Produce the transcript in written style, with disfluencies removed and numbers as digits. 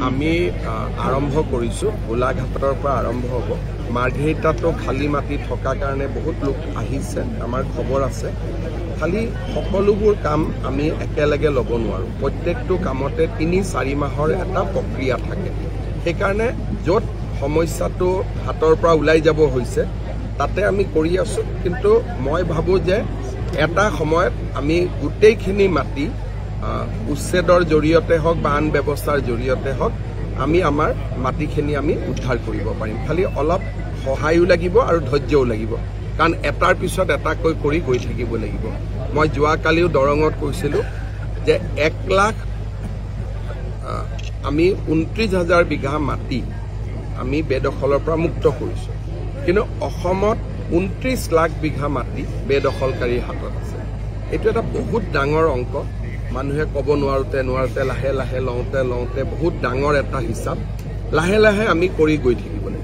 আমি আৰম্ভ কৰিছোঁ গোলাঘাটৰ পৰা আৰম্ভ হ'ব মাৰ্ঘেৰিটাতো খালী মাটি থকাৰ কাৰণে বহুত লোক আহিছে আমাৰ খবৰ আছে খালি সকলোবোৰ কাম আমি একেলগে ল'ব নোৱাৰোঁ প্ৰত্যেকটো কামতে ৩-৪ মাহৰ এটা প্ৰক্ৰিয়া থাকে সেইকাৰণে য'ত সমস্যাটো হাতৰ পৰা ওলাই যাব হৈছে তাতে আমি কৰি আছোঁ কিন্তু মই ভাবোঁ যে এটা সময়ত আমি গোটেইখিনি মাটি উচ্ছেদৰ জৰিয়তে হওক বা আন ব্যৱস্থাৰ জৰিয়তে হওক আমি আমাৰ মাটিখিনি আমি উদ্ধাৰ কৰিব পাৰিম খালি অলপ সহায়ো লাগিব আৰু ধৈৰ্যও লাগিব কাৰণ এটাৰ পিছত এটাকৈ কৰি গৈ থাকিব লাগিব মই যোৱাকালিও দৰঙত কৈছিলোঁ যে 1 লাখ আমি 29,000 বিঘা মাটি আমি বেদখলৰ পৰা মুক্ত কৰিছোঁ কিন্তু অসমত 29 লাখ বিঘা মাটি বেদখলকাৰীৰ হাতত আছে এইটো এটা বহুত ডাঙৰ অংক মানুহে ক'ব নোৱাৰোতে লাহে লাহে লওঁতে বহুত ডাঙৰ এটা হিচাপ লাহে লাহে আমি কৰি গৈ থাকিব লাগিব